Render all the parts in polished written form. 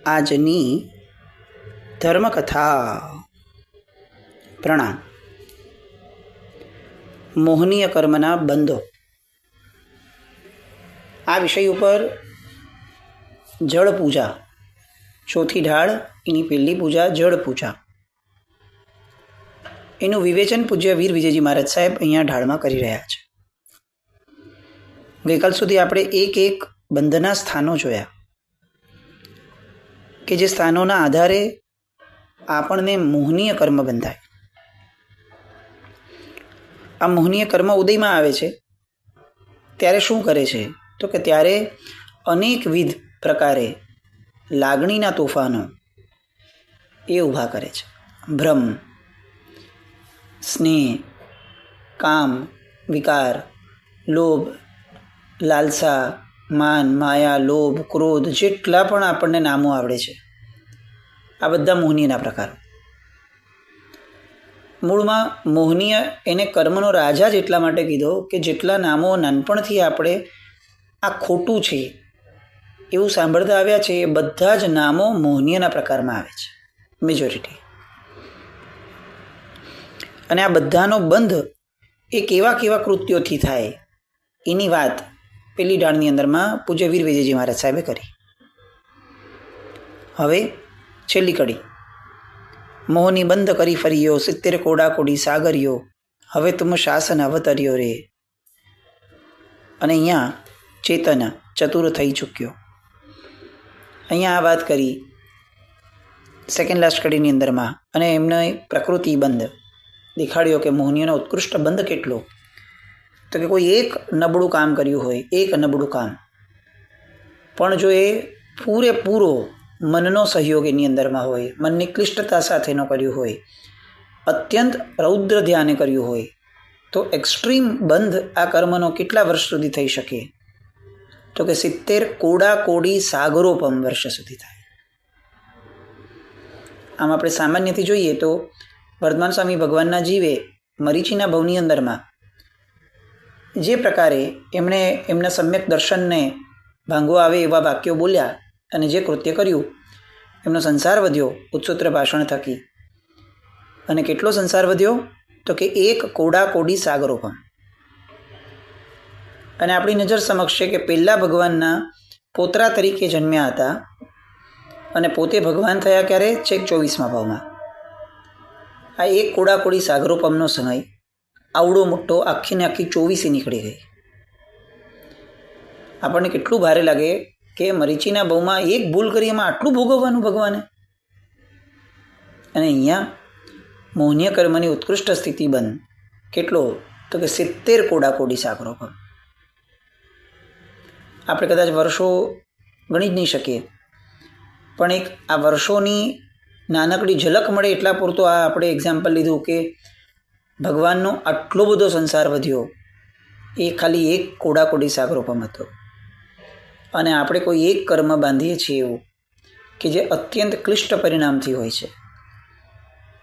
આજની ધર્મકથા. પ્રણામ. મોહનીય કર્મના બંધો. આ વિષય ઉપર જળ પૂજા, ચોથી ઢાળ એની પહેલી પૂજા જળ પૂજા, એનું વિવેચન પૂજ્ય વીર વિજયજી મહારાજ સાહેબ અહીંયા ઢાળમાં કરી રહ્યા છે. ગઈકાલ સુધી આપણે એક એક બંધના સ્થાનો જોયા કે જે સ્થાનોના આધારે આપણને મોહનીય કર્મ બંધાય. આ મોહનીય કર્મ ઉદયમાં આવે છે ત્યારે શું કરે છે તો કે ત્યારે અનેકવિધ પ્રકારે લાગણીના તોફાનો એ ઊભા કરે છે. ભ્રમ, સ્નેહ, કામ, વિકાર, લોભ, લાલસા, માન, માયા, લોભ, ક્રોધ, જેટલા પણ આપણને નામો આવડે છે આ બધા મોહનીયના પ્રકારો. મૂળમાં મોહનીય એને કર્મનો રાજા જ એટલા માટે કીધો કે જેટલા નામો નાનપણથી આપણે આ ખોટું છે એવું સાંભળતા આવ્યા છે એ બધા જ નામો મોહનીયના પ્રકારમાં આવે છે, મેજોરિટી. અને આ બધાનો બંધ એ કેવા કેવા કૃત્યોથી થાય એની વાત પેલી ડાળની અંદરમાં પૂજ્ય વીર વિજયજી મહારાજ સાહેબે કરી. હવે છેલ્લી કડી. મોહની બંધ કરી ફર્યો, 70 કોડા કોડી સાગર્યો, હવે તુમ શાસન અવતર્યો રે. અને અહીંયા ચેતન ચતુર થઈ ચૂક્યો. અહીંયા આ વાત કરી સેકન્ડ લાસ્ટ કડીની અંદરમાં, અને એમને પ્રકૃતિ બંધ દેખાડ્યો કે મોહનીયનો ઉત્કૃષ્ટ બંધ કેટલો. તો કે કોઈ એક નબળું કામ કર્યું હોય, એક નબળું કામ, પણ જો એ પૂરેપૂરો મનનો સહયોગ એની અંદરમાં હોય, મનની ક્લિષ્ટતા સાથેનો કર્યું હોય, અત્યંત રૌદ્ર ધ્યાને કર્યું હોય, તો એક્સ્ટ્રીમ બંધ આ કર્મનો કેટલા વર્ષ સુધી થઈ શકે તો કે 70 કોડા કોડી સાગરોપમ વર્ષ સુધી થાય. આમ આપણે સામાન્યથી જોઈએ તો વર્ધમાન સ્વામી ભગવાનના જીવે મરીચીના ભવની અંદરમાં જે પ્રકારે એમણે એમના સમ્યક દર્શનને ભાંગવા આવે એવા વાક્યો બોલ્યા અને જે કૃત્ય કર્યું, એમનો સંસાર વધ્યો ઉચ્ચસૂત્ર ભાષણ થકી. અને કેટલો સંસાર વધ્યો તો કે 1 કોડા કોડી સાગરોપમ. અને આપણી નજર સમક્ષ છે કે પહેલાં ભગવાનના પોતરા તરીકે જન્મ્યા હતા અને પોતે ભગવાન થયા ક્યારે? છેક 24મા ભાવમાં. આ 1 કોડા કોડી સાગરોપમનો સમય આવડો મોટો આખી ને આખી 24 નીકળી ગઈ. આપણને કેટલું ભારે લાગે કે મરીચીના બહુમાં એક ભૂલ કરી એમાં આટલું ભોગવવાનું ભગવાને. અને અહીંયા મોહનીય કર્મની ઉત્કૃષ્ટ સ્થિતિ બંધ કેટલો તો કે 70 કોડા કોડી સાગરોપમ. આપણે કદાચ વર્ષો ગણી જ નહીં શકીએ, પણ એક આ વર્ષોની નાનકડી ઝલક મળે એટલા પૂરતો આ આપણે એક્ઝામ્પલ લીધું કે ભગવાનનો આટલો બધો સંસાર વધ્યો એ ખાલી 1 કોડા કોડી સાગરોપમ હતો. અને આપણે કોઈ એક કર્મ બાંધીએ છીએ એવું કે જે અત્યંત ક્લિષ્ટ પરિણામથી હોય છે,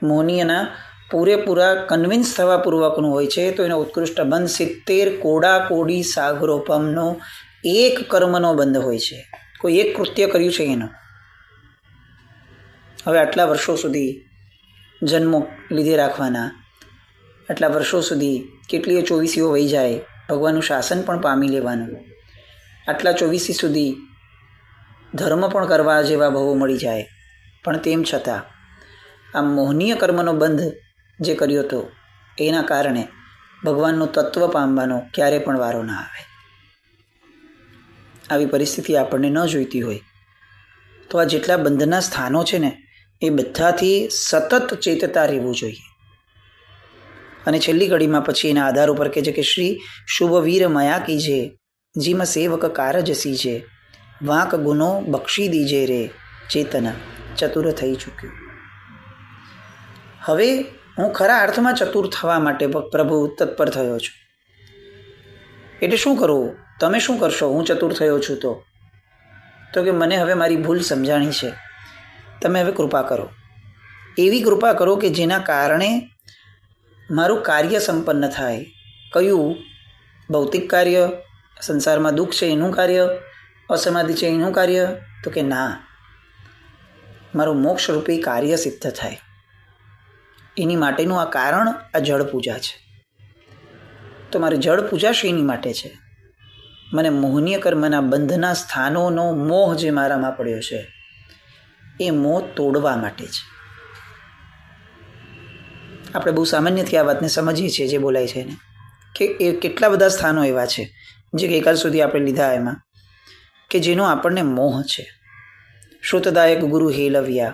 મોહનીયના પૂરેપૂરા કન્વિન્સ થવા પૂર્વકનું હોય છે, તો એનો ઉત્કૃષ્ટ બંધ 70 કોડા કોડી સાગરોપમનો એક કર્મનો બંધ હોય છે. કોઈ એક કૃત્ય કર્યું છે એનો. હવે આટલા વર્ષો સુધી જન્મો લીધે રાખવાના, આટલા વર્ષો સુધી કેટલીય 24 વહી જાય, ભગવાનનું શાસન પણ પામી લેવાનું, આટલા 24 સુધી ધર્મ પણ કરવા જેવા ભાવો મળી જાય, પણ તેમ છતાં આ મોહનીય કર્મનો બંધ જે કર્યો હતો એના કારણે ભગવાનનું તત્વ પામવાનો ક્યારે પણ વારો ના આવે. આવી પરિસ્થિતિ આપણને ન જોઈતી હોય તો આ જેટલા બંધના સ્થાનો છે ને એ બધાથી સતત ચેતતા રહેવું જોઈએ. અને છેલ્લી કડીમાં પછી એના આધાર ઉપર કહે છે કે શ્રી શુભ વીર મયા કીજે, જીમ સેવક કારજ સીજે, વાંક ગુનો બક્ષી દીજે રે, ચેતન ચતુર થઈ ચૂક્યો. હવે હું ખરા અર્થમાં ચતુર થવા માટે પ્રભુ તત્પર થયો છું. એટલે શું કરું? તમે શું કરશો? હું ચતુર થયો છું તો કે મને હવે મારી ભૂલ સમજાણી છે, તમે હવે કૃપા કરો, એવી કૃપા કરો કે જેના કારણે મારું કાર્ય સંપન્ન થાય. કયું? ભૌતિક કાર્ય, સંસારમાં દુઃખ છે એનું કાર્ય, અસમાધિ છે એનું કાર્ય? તો કે ના, મારું મોક્ષરૂપી કાર્ય સિદ્ધ થાય. એની માટેનું આ કારણ આ જળ પૂજા છે. તો મારે જળ પૂજા શેની માટે છે? મને મોહનીય કર્મના બંધના સ્થાનોનો મોહ જે મારામાં પડ્યો છે એ મોહ તોડવા માટે છે. આપણે બહુ સામાન્યથી આ વાતને સમજીએ છીએ જે બોલાય છે એને, કે એ કેટલા બધા સ્થાનો એવા છે જે ગઈકાલ સુધી આપણે લીધા એમાં, કે જેનો આપણને મોહ છે. શ્રુતદાયક ગુરુ હેલવ્યા,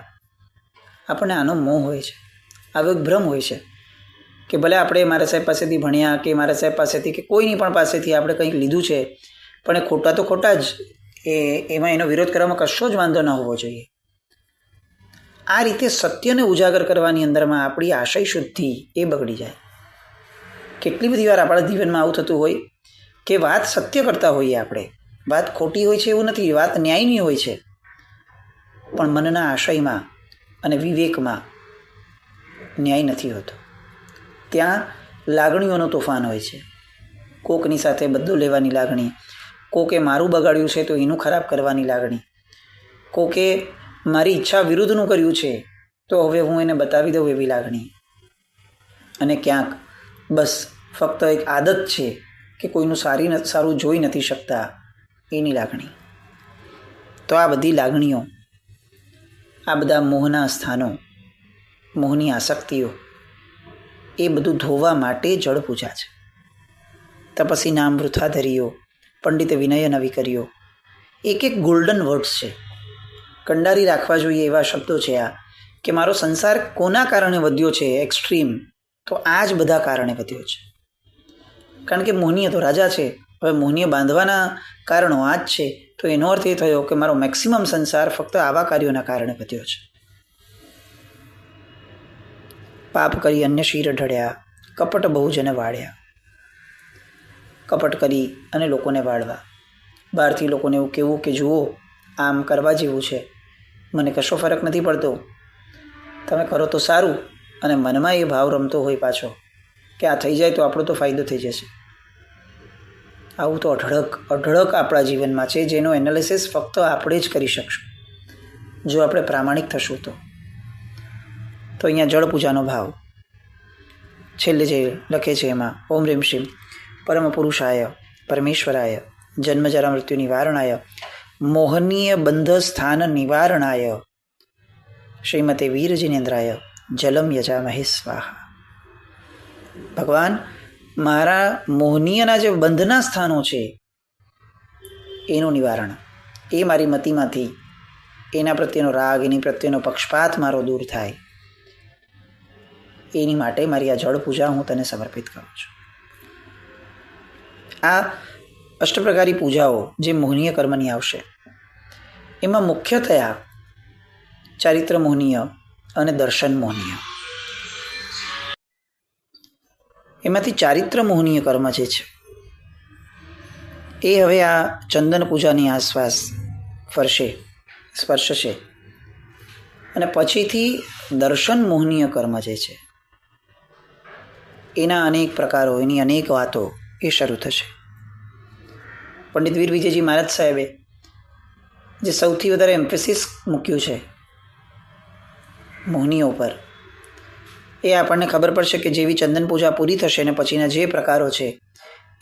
આપણને આનો મોહ હોય છે, આવો એક ભ્રમ હોય છે કે ભલે આપણે મારા સાહેબ પાસેથી ભણ્યા કે મારા સાહેબ પાસેથી કે કોઈની પણ પાસેથી આપણે કંઈક લીધું છે, પણ એ ખોટા તો ખોટા જ, એમાં એનો વિરોધ કરવામાં કશો જ વાંધો ન હોવો જોઈએ. આ રીતે સત્યને ઉજાગર કરવાની અંદરમાં આપણી આશય શુદ્ધિ એ બગડી જાય. કેટલી બધી વાર આપણા જીવનમાં આવું થતું હોય કે વાત સત્ય કરતા હોઈએ આપણે, વાત ખોટી હોય છે એવું નથી, વાત ન્યાયની હોય છે, પણ મનના આશયમાં અને વિવેકમાં ન્યાય નથી હોતો. ત્યાં લાગણીઓનો તોફાન હોય છે. કોકની સાથે બદલો લેવાની લાગણી, કોકે મારું બગાડ્યું છે તો એનું ખરાબ કરવાની લાગણી, કોકે મારી ઈચ્છા વિરુદ્ધનું કર્યું છે તો હવે હું એને બતાવી દઉં એવી લાગણી, અને ક્યાંક બસ ફક્ત એક આદત છે કે કોઈનું સારું જોઈ નથી શકતા એની લાગણી. તો આ બધી લાગણીઓ, આ બધા મોહના સ્થાનો, મોહની આસક્તિઓ, એ બધું ધોવા માટે જળ પૂજા છે. તપસી નામ વૃથા ધર્યો, પંડિતે વિનય નવી કર્યો, એક એક ગોલ્ડન વર્ડ્સ છે. કંડારી રાખવા જોઈએ એવા શબ્દો છે આ, કે મારો સંસાર કોના કારણે વધ્યો છે એક્સ્ટ્રીમ, તો આ જ બધા કારણે વધ્યો છે. કારણ કે મોહનીય તો રાજા છે, હવે મોહનીય બાંધવાના કારણો આ જ છે, તો એનો અર્થ એ થયો કે મારો મેક્સિમમ સંસાર ફક્ત આવા કાર્યોના કારણે વધ્યો છે. પાપ કરી અન્ય શિર ઢળ્યા, કપટ બહુ જને વાળ્યા. કપટ કરી અને લોકોને વાળવા, બહારથી લોકોને એવું કહેવું કે જુઓ આમ કરવા જેવું છે, મને કશો ફરક નથી પડતો, તમે કરો તો સારું, અને મનમાં એ ભાવ રમતો હોય પાછો કે આ થઈ જાય તો આપણો તો ફાયદો થઈ જશે. આવું તો અઢળક આપણા જીવનમાં છે, જેનો એનાલિસિસ ફક્ત આપણે જ કરી શકશું જો આપણે પ્રામાણિક થશું તો. તો અહીંયા જળ પૂજાનો ભાવ છેલ્લે જે લખે છે એમાં, ઓમ રીમ શ્રીમ પરમ પુરુષાય પરમેશ્વરાય જન્મજરા મૃત્યુ નિવારણાય મોહનીય બંધ સ્થાન નિવારણાય શ્રીમતે વીર જિનેન્દ્રાય જલમ યજામહે સ્વાહા. ભગવાન, મારા મોહનીયના જે બંધના સ્થાનો છે એનું નિવારણ, એ મારી મતિમાંથી, એના પ્રત્યેનો રાગ, એની પ્રત્યેનો પક્ષપાત મારો દૂર થાય, એની માટે મારી આ જળ પૂજા હું તને સમર્પિત કરું છું. આ અષ્ટપ્રકારી પૂજાઓ જે મોહનીય કર્મની આવશે, એમાં મુખ્યતયા ચારિત્ર મોહનીય અને દર્શન મોહનીય. એમાંથી ચારિત્ર મોહનીય કર્મ જે છે એ હવે આ ચંદન પૂજાની આસપાસ સ્પર્શશે, અને પછીથી દર્શન મોહનીય કર્મ જે છે એના અનેક પ્રકારો, એની અનેક વાતો એ શરૂ થશે. પંડિત વીર વિજયજી મહારાજ સાહેબે જે સૌથી વધારે એમ્ફેસિસ મૂક્યું છે મોહનીઓ પર, એ આપણને ખબર પડશે કે જેવી ચંદન પૂજા પૂરી થશે ને પછીના જે પ્રકારો છે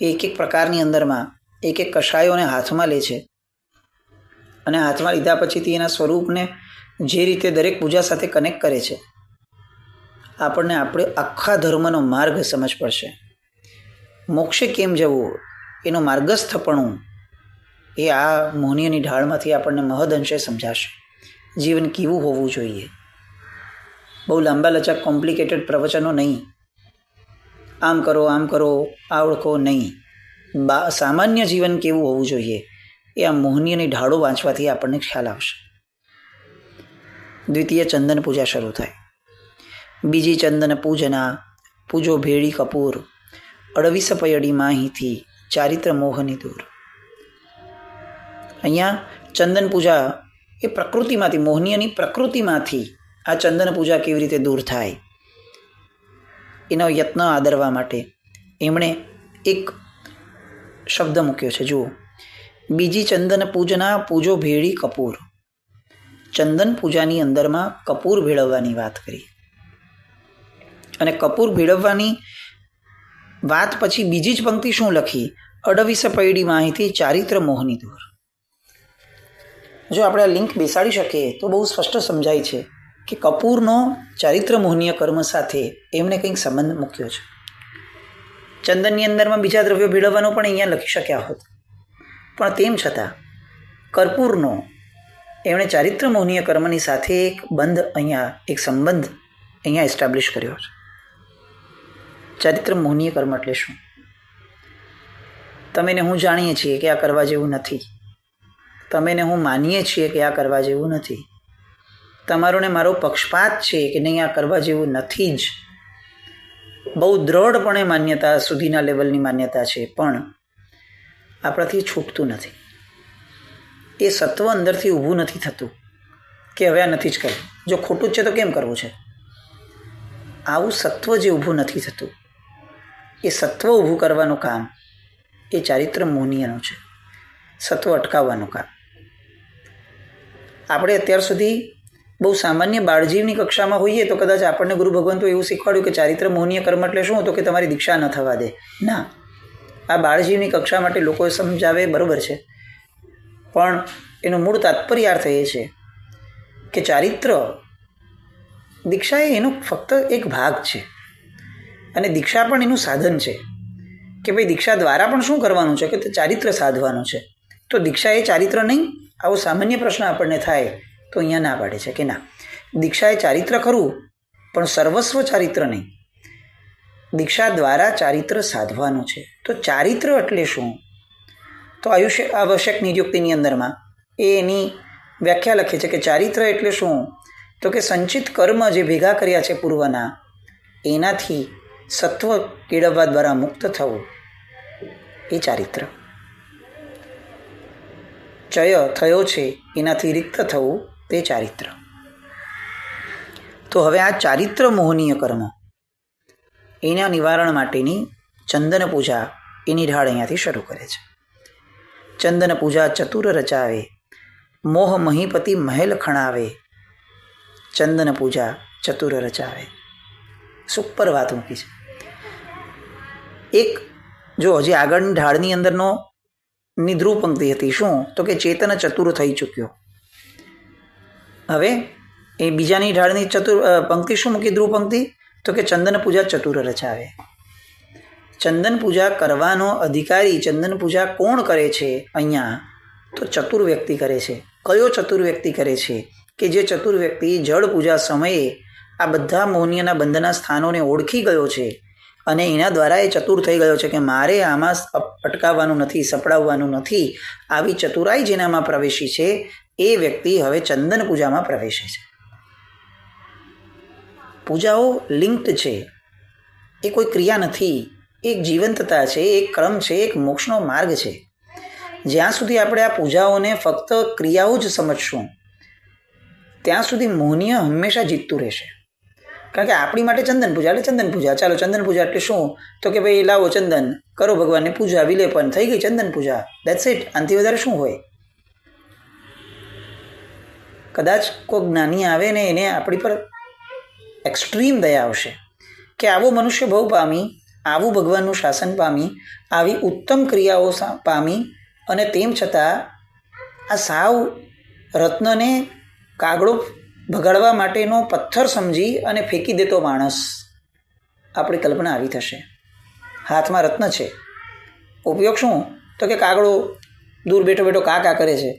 એ એક એક પ્રકારની અંદરમાં એક એક કષાયોને હાથમાં લે છે, અને હાથમાં લીધા પછીથી એના સ્વરૂપને જે રીતે દરેક પૂજા સાથે કનેક્ટ કરે છે, આપણને આપણે આખા ધર્મનો માર્ગ સમજ પડશે. મોક્ષે કેમ જવું એનું માર્ગસ્થપણું એ આ મોહનીયની ઢાળમાંથી આપણને મહદઅંશે સમજાશે. જીવન કેવું હોવું જોઈએ, બહુ લાંબા લચક કોમ્પ્લિકેટેડ પ્રવચનો નહીં, આમ કરો આમ કરો આ ઓળખો નહીં, સામાન્ય જીવન કેવું હોવું જોઈએ એ આ મોહનીયની ઢાળો વાંચવાથી આપણને ખ્યાલ આવશે. દ્વિતીય ચંદન પૂજા શરૂ થાય. બીજી ચંદન પૂજના પૂજો ભેળી કપૂર, 28 પયડી માહીથી ચારિત્ર મોહની દૂર. અહીંયા ચંદન પૂજા એ પ્રકૃતિમાંથી, મોહનીયની પ્રકૃતિમાંથી આ ચંદન પૂજા કેવી રીતે દૂર થાય એનો યત્ન આદરવા માટે એમણે એક શબ્દ મૂક્યો છે. જુઓ, બીજી ચંદન પૂજના પૂજો ભેળી કપૂર, ચંદન પૂજાની અંદરમાં કપૂર ભેળવવાની વાત કરી, અને કપૂર ભેળવવાની વાત પછી બીજી જ પંક્તિ શું લખી? અડવિસ પૈડી માહિતી ચારિત્ર મોહની દૂર. જો આપણે આ લિંક બેસાડી શકીએ તો બહુ સ્પષ્ટ સમજાય છે કે કપૂરનો ચારિત્ર મોહનીય કર્મ સાથે એમણે કંઈક સંબંધ મૂક્યો છે. ચંદનની અંદરમાં બીજા દ્રવ્યો ભેળવવાનો પણ અહીંયા લખી શક્યા હોત, પણ તેમ છતાં કર્પૂરનો એમણે ચારિત્ર મોહનીય કર્મની સાથે એક બંધ અહીંયા, એક સંબંધ અહીંયા એસ્ટાબ્લિશ કર્યો છે. ચારિત્ર મોહનીય કર્મ એટલે શું? તમે ને હું જાણીએ છીએ કે આ કરવા જેવું નથી. તમે ને હું માનીએ છીએ કે આ કરવા જેવું નથી. તમારો ને મારો પક્ષપાત છે કે નહીં, આ કરવા જેવું નથી જ. બહુ દ્રઢપણે માન્યતા સુધીના લેવલની માન્યતા છે, પણ આપણાથી છૂટતું નથી. એ સત્વ અંદરથી ઊભું નથી થતું કે હવે આ નથી જ કરવું. જો ખોટું જ છે તો કેમ કરવું છે? આવું સત્વ જે ઊભું નથી થતું, એ સત્વ ઊભું કરવાનું કામ એ ચારિત્ર મોહનીયનું છે, સત્વ અટકાવવાનું કામ. આપણે અત્યાર સુધી બહુ સામાન્ય બાળજીવની કક્ષામાં હોઈએ તો કદાચ આપણને ગુરુ ભગવાન તો એવું શીખવાડ્યું કે ચારિત્ર મોહનીય કર્મ એટલે શું? તો કે તમારી દીક્ષા ન થવા દે. ના, આ બાળજીવની કક્ષા માટે લોકો સમજાવે બરાબર છે, પણ એનું મૂળ તાત્પર્ય અર્થ એ છે કે ચારિત્ર દીક્ષા એ એનો ફક્ત એક ભાગ છે, અને દીક્ષા પણ એનું સાધન છે કે ભાઈ દીક્ષા દ્વારા પણ શું કરવાનું છે કે ચારિત્ર સાધવાનું છે. તો દીક્ષા એ ચારિત્ર નહીં? આવો સામાન્ય પ્રશ્ન આપણને થાય તો અહીંયા ના પાડે છે કે ના, દીક્ષા એ ચારિત્ર ખરું, પણ સર્વસ્વ ચારિત્ર નહીં. દીક્ષા દ્વારા ચારિત્ર સાધવાનું છે. તો ચારિત્ર એટલે શું? તો આયુષ્ય આવશ્યક નિયુક્તિની અંદરમાં એની વ્યાખ્યા લખે છે કે ચારિત્ર એટલે શું? તો કે સંચિત કર્મ જે ભેગા કર્યા છે પૂર્વના, એનાથી સત્વ કેળવવા દ્વારા મુક્ત થવું એ ચારિત્ર. ચય થયો છે એનાથી રિક્ત થવું તે ચારિત્ર. તો હવે આ ચારિત્ર મોહનીય કર્મ એના નિવારણ માટેની ચંદન પૂજા એની ઢાળ અહીંયાથી શરૂ કરે છે. ચંદન પૂજા ચતુર રચાવે, મોહ મહીપતિ મહેલ ખણાવે. ચંદન પૂજા ચતુર રચાવે. સુપર વાત મૂકી છે. એક જો હજી આગળની ઢાળની અંદરનો નિધ્રુવ પંક્તિ હતી શું? તો કે ચેતન ચતુર થઈ ચૂક્યો. હવે એ બીજાની ઢાળની પંક્તિ શું મૂકી? ધ્રુવ પંક્તિ. તો કે ચંદન પૂજા ચતુર રચાવે. ચંદન પૂજા કરવાનો અધિકારી ચંદન પૂજા કોણ કરે છે અહીંયા? તો ચતુર વ્યક્તિ કરે છે. કયો ચતુર વ્યક્તિ કરે છે? કે જે ચતુર વ્યક્તિ જળ પૂજા સમયે આ બધા મોહનીયના બંધના સ્થાનોને ઓળખી ગયો છે, અને એના દ્વારા એ ચતુર થઈ ગયો છે કે મારે આમાં અટકાવવાનું નથી, સપડાવવાનું નથી. આવી ચતુરાઈ જેનામાં પ્રવેશી છે એ વ્યક્તિ હવે ચંદન પૂજામાં પ્રવેશે છે. પૂજાઓ લિંક્ડ છે, એ કોઈ ક્રિયા નથી, એક જીવંતતા છે, એક ક્રમ છે, એક મોક્ષનો માર્ગ છે. જ્યાં સુધી આપણે આ પૂજાઓને ફક્ત ક્રિયાઓ જ સમજશું ત્યાં સુધી મોહનીય હંમેશા જીતતું રહેશે. કારણ કે આપણી માટે ચંદન પૂજા એટલે ચંદન પૂજા. ચાલો ચંદન પૂજા એટલે શું? તો કે ભાઈ લાવો ચંદન, કરો ભગવાનની પૂજા, વિલેપન, થઈ ગઈ ચંદન પૂજા. That's it. આનાથી વધારે શું હોય? કદાચ કોઈ જ્ઞાની આવે ને એને આપણી પર એક્સ્ટ્રીમ દયા આવશે કે આવો મનુષ્ય ભવ પામી, આવું ભગવાનનું શાસન પામી, આવી ઉત્તમ ક્રિયાઓ પામી, અને તેમ છતાં આ સાવ રત્નને કાગડો ભગાડવા માટેનો પથ્થર સમજી અને ફેંકી દેતો માણસ. આપણી કલ્પના આવી થશે. હાથમાં રત્ન છે, ઉપયોગ શું? તો કે કાગડો દૂર બેઠો બેઠો કા કા કરે છે,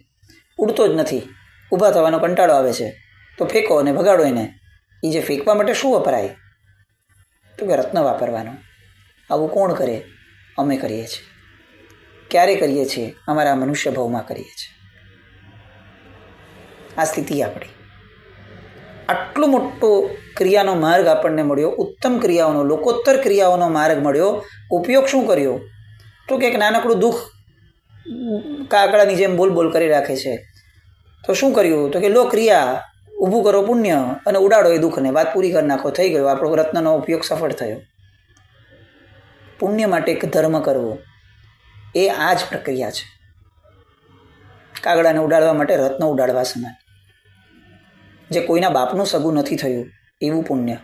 ઉડતો જ નથી, ઊભા થવાનો કંટાળો આવે છે, તો ફેંકો અને ભગાડો એને. એ જે ફેંકવા માટે શું વપરાય? તો કે રત્ન વાપરવાનું. આવું કોણ કરે? અમે કરીએ છીએ. ક્યારે કરીએ છીએ? અમારા મનુષ્ય ભાવમાં કરીએ છીએ. આ સ્થિતિ આપણી. આટલો મોટો ક્રિયાનો માર્ગ આપણને મળ્યો, ઉત્તમ ક્રિયાઓનો, લોકોત્તર ક્રિયાઓનો માર્ગ મળ્યો. ઉપયોગ શું કર્યો? તો કે એક નાનકડું દુઃખ કાકડાની જેમ બોલ બોલ કરી રાખે છે. તો શું કર્યું? તો કે લો ક્રિયા, ઊભું કરો પુણ્ય અને ઉડાડો એ દુઃખને, વાત પૂરી કરી નાખો, થઈ ગયો. આપણો રત્નનો ઉપયોગ સફળ થયો. પુણ્ય માટે એક ધર્મ કરવો એ આ જ પ્રક્રિયા છે. કાગડાને ઉડાડવા માટે રત્ન ઉડાડવા સમાન. જે કોઈના બાપનું સગું નથી થયું એવું પુણ્ય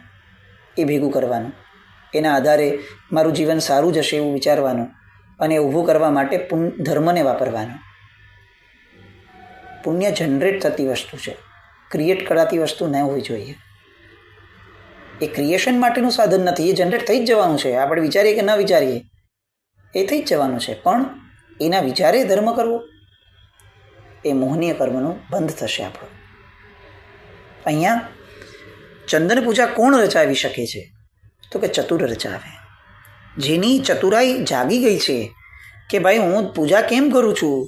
એ ભેગું કરવાનું, એના આધારે મારું જીવન સારું જશે એવું વિચારવાનું અને ઊભું કરવા માટે ધર્મને વાપરવાનો. પુણ્ય જનરેટ થતી વસ્તુ છે, ક્રિએટ કરાતી વસ્તુ ન હોવી જોઈએ. એ ક્રિએશન માટેનું સાધન નથી, એ જનરેટ થઈ જ જવાનું છે. આપણે વિચારીએ કે ન વિચારીએ એ થઈ જ જવાનું છે, પણ એના વિચારે ધર્મ કરવો એ મોહનીય કર્મનું બંધ થશે આપણો. અહીંયા ચંદન પૂજા કોણ રચાવી શકે છે? તો કે ચતુર રચાવે. જેની ચતુરાઈ જાગી ગઈ છે કે ભાઈ હું પૂજા કેમ કરું છું?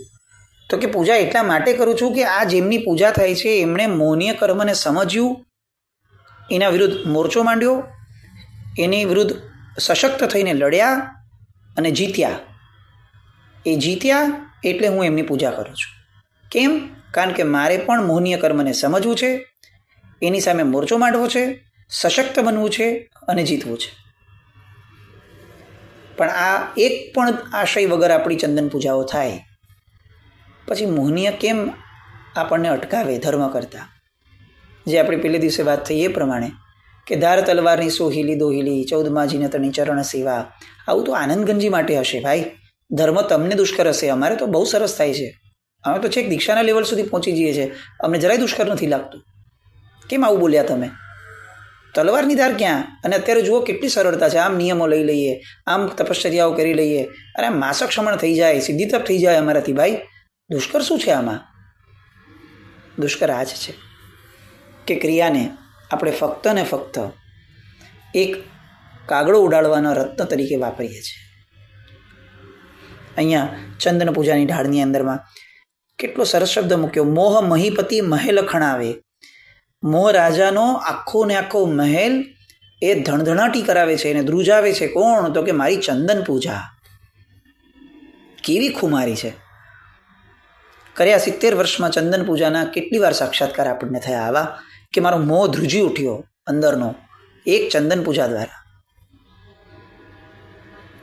તો કે પૂજા એટલા માટે કરું છું કે આ જેમની પૂજા થાય છે એમણે મોહનીય કર્મને સમજ્યું, એના વિરુદ્ધ મોરચો માંડ્યો, એની વિરુદ્ધ સશક્ત થઈને લડ્યા અને જીત્યા. એ જીત્યા એટલે હું એમની પૂજા કરું છું. કેમ? કારણ કે મારે પણ મોહનીય કર્મને સમજવું છે, એની સામે મોરચો માંડવો છે, સશક્ત બનવું છે અને જીતવું છે. પણ આ એક પણ આશય વગર આપણી ચંદન પૂજાઓ થાય પછી મોહનીય કેમ આપણને અટકાવે ધર્મ કરતા? જે આપણે પહેલે દિવસે વાત થઈ એ પ્રમાણે કે ધાર તલવારની સોહિલી દોહિલી 14 જીનતની ચરણ સેવા, આવું તો આનંદગંજી માટે હશે ભાઈ. ધર્મ તમને દુષ્કર હશે, અમારે તો બહુ સરસ થાય છે. અમે તો છેક દીક્ષાના લેવલ સુધી પહોંચી જઈએ છીએ, અમને જરાય દુષ્કર નથી લાગતું. કેમ આવું બોલ્યા તમે? તલવારની ધાર ક્યાં? અને અત્યારે જુઓ કેટલી સરળતા છે. આમ નિયમો લઈ લઈએ, આમ તપશ્ચર્યાઓ કરી લઈએ, અરે માસક ક્ષમણ થઈ જાય, સિદ્ધિ તપ થઈ જાય અમારાથી. ભાઈ દુષ્કર શું છે આમાં? દુષ્કર આ જ છે કે ક્રિયાને આપણે ફક્ત ને ફક્ત એક કાગડો ઉડાડવાના રત્ન તરીકે વાપરીએ છીએ. અહીંયા ચંદન પૂજાની ઢાળની અંદરમાં કેટલો સરસ શબ્દ મૂક્યો, મોહ મહીપતિ મહેલ ખણાવે. મોહ રાજાનો આખો ને આખો મહેલ એ ધણધણાટી કરાવે છે અને ધ્રુજાવે છે. કોણ? તો કે મારી ચંદન પૂજા. કેવી ખુમારી છે! કર્યા 70 વર્ષમાં ચંદન પૂજાના કેટલી વાર સાક્ષાત્કાર આપણને થયા આવા કે મારો મોહ ધ્રુજી ઉઠ્યો અંદરનો એક ચંદન પૂજા દ્વારા.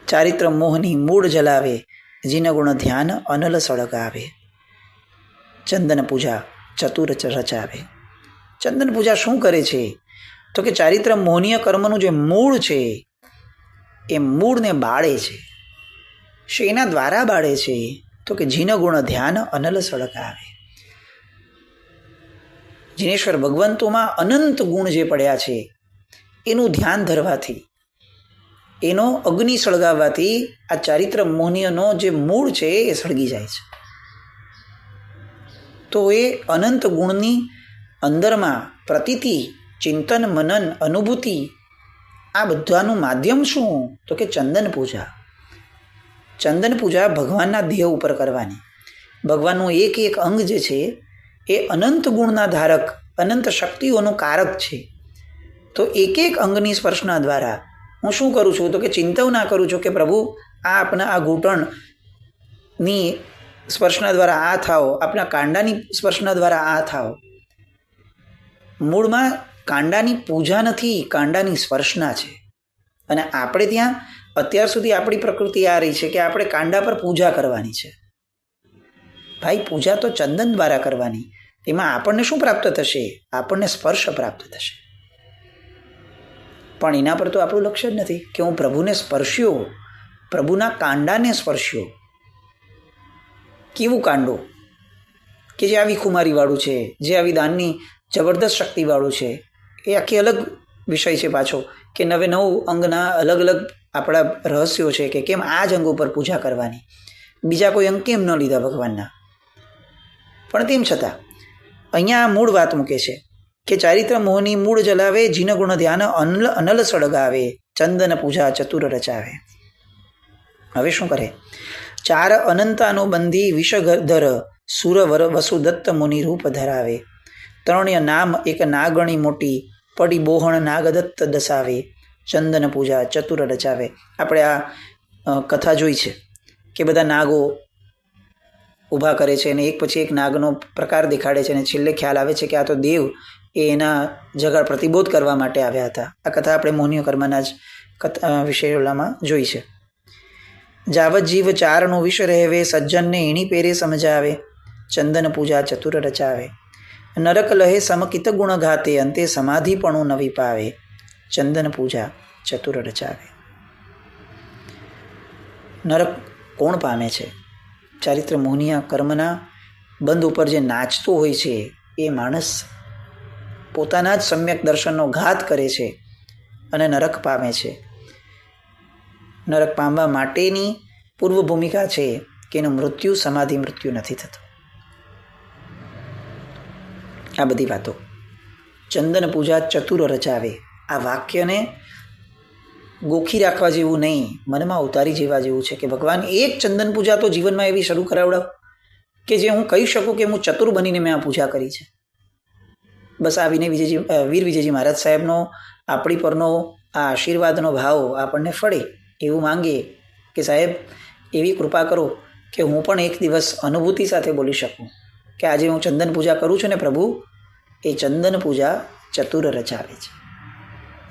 ચારિત્ર મોહની મૂળ જલાવે, જીન ગુણ ધ્યાન અનલ સળગાવે. ચંદન પૂજા ચતુર રચાવે. ચંદન પૂજા શું કરે છે? તો કે ચારિત્ર મોહનીય કર્મનું જે મૂળ છે એ મૂળને બાળે છે. શેના દ્વારા બાળે છે? તો કે જીન ગુણ ધ્યાન અનલ સળગાવે. જીનેશ્વર ભગવંતોમાં અનંત ગુણ જે પડ્યા છે એનું ધ્યાન ધરવાથી, એનો અગ્નિ સળગાવવાથી આ ચારિત્ર મોહનીયનો જે મૂળ છે એ સળગી જાય છે. તો એ અનંત ગુણની અંદરમાં પ્રતીતિ, ચિંતન, મનન, અનુભૂતિ, આ બધાનું માધ્યમ શું? તો કે ચંદન પૂજા. ચંદન પૂજા ભગવાનના દેહ ઉપર કરવાની. ભગવાનનું એક એક અંગ જે છે એ અનંત ગુણના ધારક, અનંત શક્તિઓનું કારક છે. તો એક એક અંગની સ્પર્શના દ્વારા હું શું કરું છું? તો કે ચિંતવના કરું છું કે પ્રભુ આ આપણા આ ઘૂંટણની સ્પર્શના દ્વારા આ થાઓ, આપણા કાંડાની સ્પર્શના દ્વારા આ થાઓ. મૂળમાં કાંડાની પૂજા નથી, કાંડાની સ્પર્શના છે. અને આપણે ત્યાં અત્યાર સુધી આપણી પ્રકૃતિ આ રહી છે કે આપણે કાંડા પર પૂજા કરવાની છે. ભાઈ પૂજા તો ચંદન દ્વારા કરવાની. એમાં આપણને શું પ્રાપ્ત થશે? આપણને સ્પર્શ પ્રાપ્ત થશે. પણ એના પર તો આપણું લક્ષ્ય જ નથી કે હું પ્રભુને સ્પર્શ્યો, પ્રભુના કાંડાને સ્પર્શ્યો. કેવું કાંડો કે જે આવી ખુમારીવાળું છે, જે આવી દાનની જબરદસ્ત શક્તિવાળું છે, એ આખી અલગ વિષય છે પાછો. કે 99 અંગના અલગ અલગ આપણા રહસ્યો છે કે કેમ આ જ અંગ ઉપર પૂજા કરવાની, બીજા કોઈ અંગ કેમ ન લીધા ભગવાનના. પણ તેમ છતાં અહીંયા મૂળ વાત મૂકે છે કે ચારિત્ર મોહની મૂળ જલાવે, જીન ગુણ ધ્યાન અનલ સળગાવે, ચંદન પૂજા ચતુર રચાવે. હવે શું કરે? 4 અનંતાનો બંધી વિષધર સુરવર વસુદત્ત મુનિ રૂપ ધરાવે. 3 નામ એક નાગણી મોટી, પડી બોહણ નાગદત્ત દસાવે. ચંદન પૂજા ચતુર રચાવે. આપણે આ કથા જોઈ છે કે બધા નાગો ઊભા કરે છે અને એક પછી એક નાગનો પ્રકાર દેખાડે છે અને છેલ્લે ખ્યાલ આવે છે કે આ તો દેવ એ એના જગાડ પ્રતિબોધ કરવા માટે આવ્યા હતા. આ કથા આપણે મોહનીય કર્મના જ વિષયોમાં જોઈ છે. જાવત જીવ 4નું વિષ રહેવે, સજ્જનને એણી પેરે સમજાવે. ચંદન પૂજા ચતુર રચાવે. નરક લહે સમકિત ગુણ ઘાતે, અંતે સમાધિપણું નવી પાવે, ચંદન પૂજા ચતુર રચાવે. નરક કોણ પામે છે? ચારિત્ર મોહનીયા કર્મના બંધ ઉપર જે નાચતો હોય છે એ માણસ પોતાના જ સમ્યક દર્શનનો ઘાત કરે છે અને નરક પામે છે. નરક પામવા માટેની પૂર્વ ભૂમિકા છે કે એનું મૃત્યુ સમાધિ મૃત્યુ નથી થતું. આ બધી વાતો ચંદન પૂજા ચતુર રચાવે, આ વાક્યને ગોખી રાખવા જેવું નહીં, મનમાં ઉતારી જેવા જેવું છે કે ભગવાન એક ચંદન પૂજા તો જીવનમાં એવી શરૂ કરાવડાવ કે જે હું કહી શકું કે હું ચતુર બનીને મેં આ પૂજા કરી છે. બસ આ વીર વિજયજી મહારાજ સાહેબનો આપણી પરનો આ આશીર્વાદનો ભાવ આપણને ફળે એવું માંગીએ કે સાહેબ એવી કૃપા કરો કે હું પણ એક દિવસ અનુભૂતિ સાથે બોલી શકું કે આજે હું ચંદન પૂજા કરું છું ને પ્રભુ એ ચંદન પૂજા ચતુર રચાવે છે.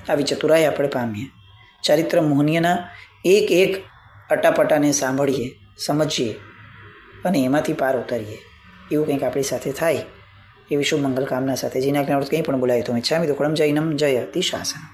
આવી ચતુરાઈ આપણે પામીએ. ચારિત્ર મોહનીયના એક એક અટાપટાને સાંભળીએ, સમજીએ અને એમાંથી પાર ઉતરીએ. એવું કંઈક આપણી સાથે થાય એવી શુભ મંગલ કામના સાથે જીના જ્ઞાન કંઈ પણ બોલાય તો ઈચ્છામી તો કળમ જૈનમ જય અતિશાસન.